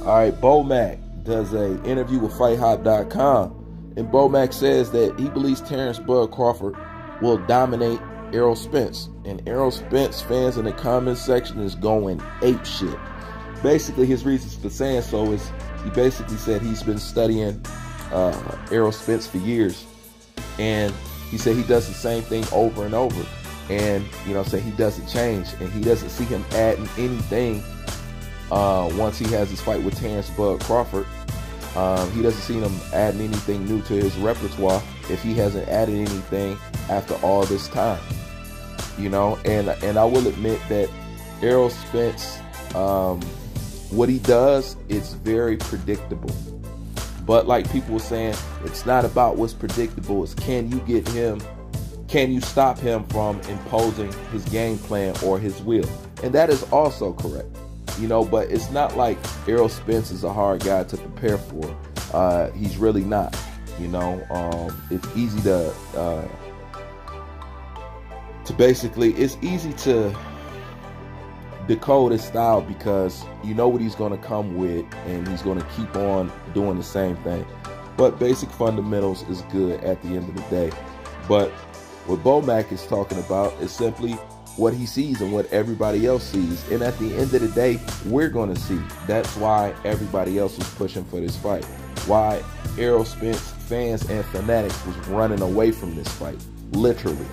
All right, Bomac does an interview with FightHop.com, and Bomac says that he believes Terrence Bud Crawford will dominate Errol Spence, and Errol Spence fans in the comment section is going ape shit. Basically, his reasons for saying so is he basically said he's been studying Errol Spence for years, and he said he does the same thing over and over, and you know, say he doesn't change, and he doesn't see him adding anything once he has his fight with Terrence Bud Crawford. He doesn't see him adding anything new to his repertoire if he hasn't added anything after all this time, you know. And I will admit that Errol Spence, what he does, it's very predictable. But like people were saying, it's not about what's predictable. It's can you stop him from imposing his game plan or his will? And that is also correct, you know. But it's not like Errol Spence is a hard guy to prepare for. He's really not, you know. It's easy to basically, it's easy to decode his style because you know what he's going to come with, and he's going to keep on doing the same thing. But basic fundamentals is good at the end of the day. But what Bomac is talking about is simply what he sees and what everybody else sees. And at the end of the day, we're going to see. That's why everybody else was pushing for this fight. Why Errol Spence fans and fanatics was running away from this fight. Literally.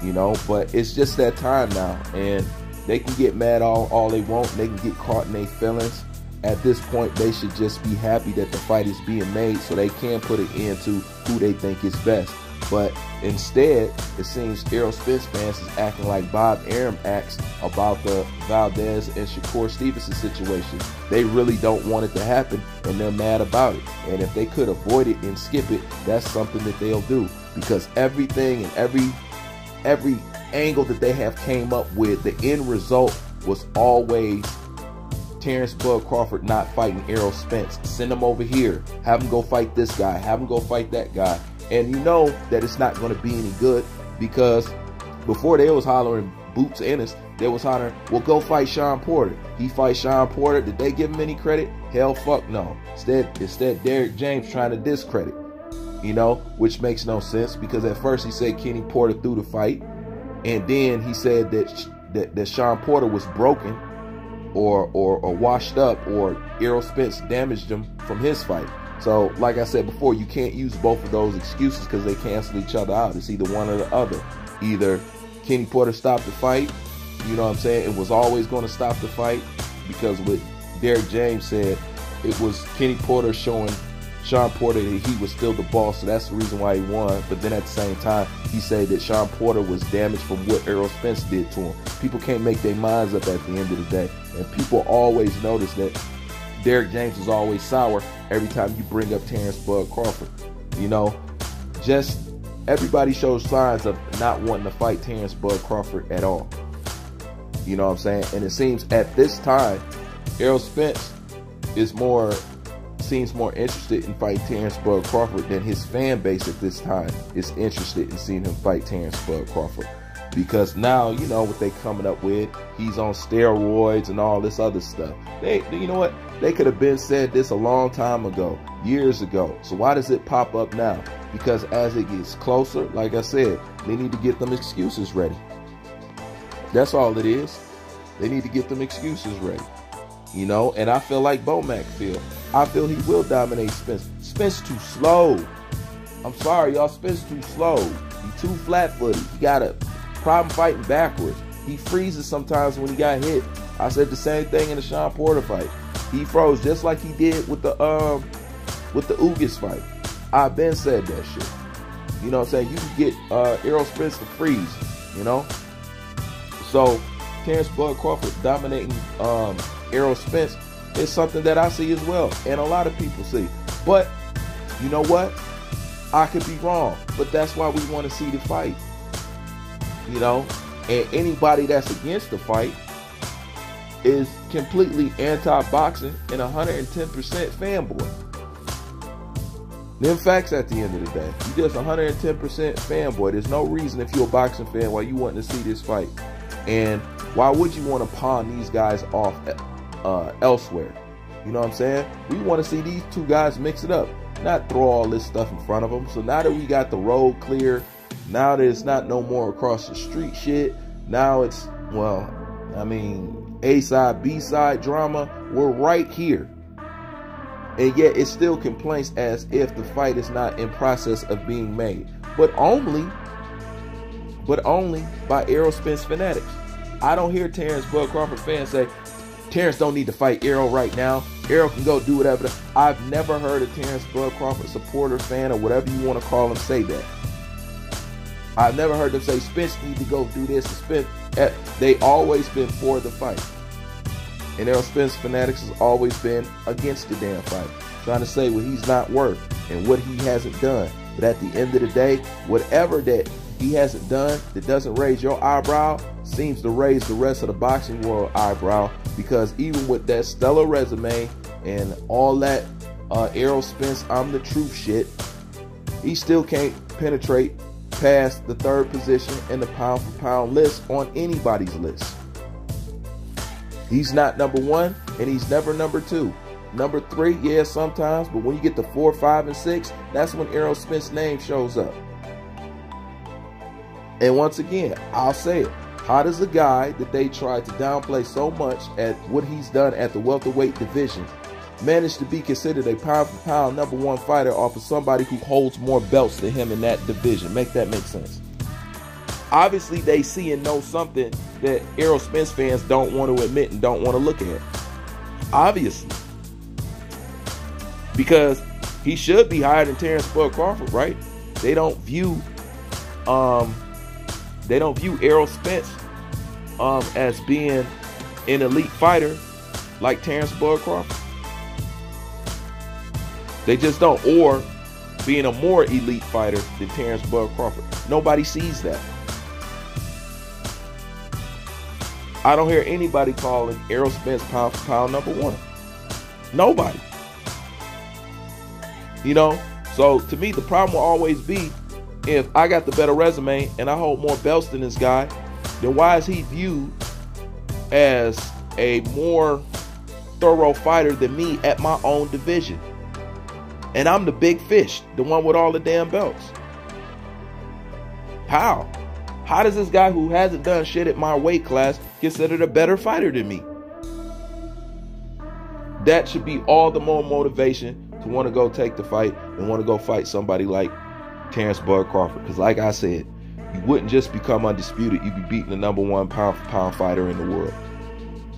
You know, but it's just that time now. And they can get mad all they want. They can get caught in their feelings. At this point, they should just be happy that the fight is being made so they can put an end to who they think is best. But instead, it seems Errol Spence fans is acting like Bob Arum acts about the Valdez and Shakur Stevenson situation. They really don't want it to happen, and they're mad about it. And if they could avoid it and skip it, that's something that they'll do. Because everything and every angle that they have came up with, the end result was always Terrence Bud Crawford not fighting Errol Spence. Send him over here. Have him go fight this guy. Have him go fight that guy. And you know that it's not going to be any good, because before they was hollering Boots Ennis, they was hollering, well, go fight Sean Porter. He fights Sean Porter. Did they give him any credit? Hell fuck no. Instead Derrick James trying to discredit, you know, which makes no sense, because at first he said Kenny Porter threw the fight, and then he said that Sean Porter was broken or washed up, or Errol Spence damaged him from his fight. So, like I said before, you can't use both of those excuses because they cancel each other out. It's either one or the other. Either Kenny Porter stopped the fight, you know what I'm saying, it was always going to stop the fight, because what Derrick James said, it was Kenny Porter showing Sean Porter that he was still the boss, so that's the reason why he won. But then at the same time, he said that Sean Porter was damaged from what Errol Spence did to him. People can't make their minds up at the end of the day. And people always notice that Derrick James is always sour every time you bring up Terrence Bud Crawford. You know, just everybody shows signs of not wanting to fight Terrence Bud Crawford at all. You know what I'm saying? And it seems at this time, Errol Spence is seems more interested in fighting Terrence Bud Crawford than his fan base at this time is interested in seeing him fight Terrence Bud Crawford. Because now, you know what they coming up with, he's on steroids and all this other stuff. You know what? They could have been said this a long time ago, years ago. So why does it pop up now? Because as it gets closer, like I said, they need to get them excuses ready. That's all it is. They need to get them excuses ready. You know, and I feel like Bomac feel. I feel he will dominate Spence. Spence too slow. I'm sorry, y'all. Spence too slow. He too flat-footed. He got a problem fighting backwards. He freezes sometimes when he got hit. I said the same thing in the Sean Porter fight. He froze just like he did with the Ugas fight. I've been said that shit. You know what I'm saying? You can get Errol Spence to freeze, you know? So Terrence Bud Crawford dominating Errol Spence is something that I see as well, and a lot of people see. But you know what? I could be wrong, but that's why we want to see the fight. You know, and anybody that's against the fight is completely anti-boxing and 110% fanboy. Them facts at the end of the day. You just 110% fanboy. There's no reason, if you're a boxing fan, why you want to see this fight. And why would you want to pawn these guys off elsewhere? You know what I'm saying? We want to see these two guys mix it up, not throw all this stuff in front of them. So now that we got the road clear, now that it's not no more across the street shit, now it's, well, I mean, A-side, B-side drama, we're right here. And yet it still complains as if the fight is not in process of being made. But only by Errol Spence fanatics. I don't hear Terrence Bud Crawford fans say, Terrence don't need to fight Errol right now. Errol can go do whatever. I've never heard a Terrence Bud Crawford supporter, fan, or whatever you want to call him, say that. I've never heard them say Spence need to go do this. Spence, they always been for the fight. And Errol Spence fanatics has always been against the damn fight, trying to say what he's not worth and what he hasn't done. But at the end of the day, whatever that he hasn't done that doesn't raise your eyebrow seems to raise the rest of the boxing world eyebrow, because even with that stellar resume and all that Errol Spence I'm the truth shit, he still can't penetrate past the 3rd position in the pound for pound list on anybody's list. He's not number 1 and he's never number 2. Number 3, yeah, sometimes, but when you get to 4, 5, and 6, that's when Errol Spence's name shows up. And once again, I'll say it. How does a guy that they tried to downplay so much at what he's done at the welterweight division manage to be considered a pound for pound number 1 fighter off of somebody who holds more belts than him in that division? Make that make sense. Obviously, they see and know something that Errol Spence fans don't want to admit and don't want to look at. Obviously. Because he should be higher than Terrence Bud Crawford, right? They don't view Errol Spence as being an elite fighter like Terrence Bud Crawford. They just don't. Or being a more elite fighter than Terrence Bud Crawford. Nobody sees that. I don't hear anybody calling Errol Spence pound for pound number 1. Nobody. You know? So to me, the problem will always be, if I got the better resume and I hold more belts than this guy, then why is he viewed as a more thorough fighter than me at my own division? And I'm the big fish, the one with all the damn belts. How? How does this guy who hasn't done shit at my weight class considered a better fighter than me? That should be all the more motivation to want to go take the fight and want to go fight somebody like Terrence Bud Crawford. Because like I said, you wouldn't just become undisputed, you'd be beating the number 1 pound for pound fighter in the world.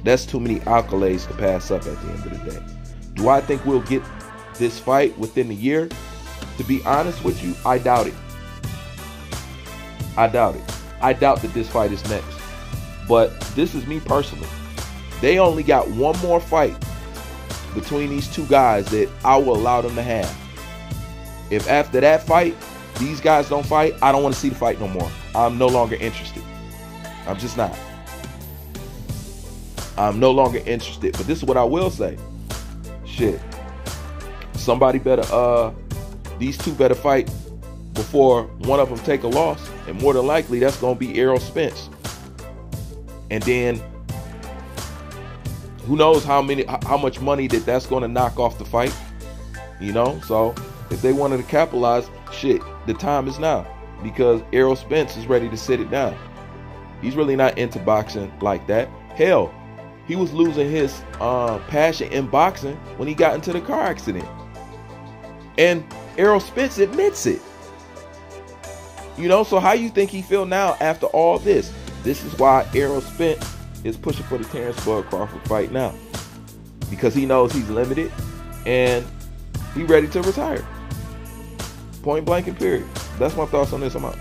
That's too many accolades to pass up at the end of the day. Do I think we'll get this fight within a year? To be honest with you, I doubt it. I doubt it. I doubt that this fight is next. But this is me personally. They only got one more fight between these two guys that I will allow them to have. If after that fight, these guys don't fight, I don't want to see the fight no more. I'm no longer interested. I'm just not. I'm no longer interested. But this is what I will say. Shit. Somebody better, these two better fight before one of them take a loss. And more than likely, that's going to be Errol Spence. And then, who knows how much money that's going to knock off the fight. You know? So, if they wanted to capitalize, shit, the time is now. Because Errol Spence is ready to sit it down. He's really not into boxing like that. Hell, he was losing his passion in boxing when he got into the car accident. And Errol Spence admits it. You know, so how you think he feel now after all this? This is why Errol Spence is pushing for the Terrence Bud Crawford fight now. Because he knows he's limited and he's ready to retire. Point blank and period. That's my thoughts on this. I'm out.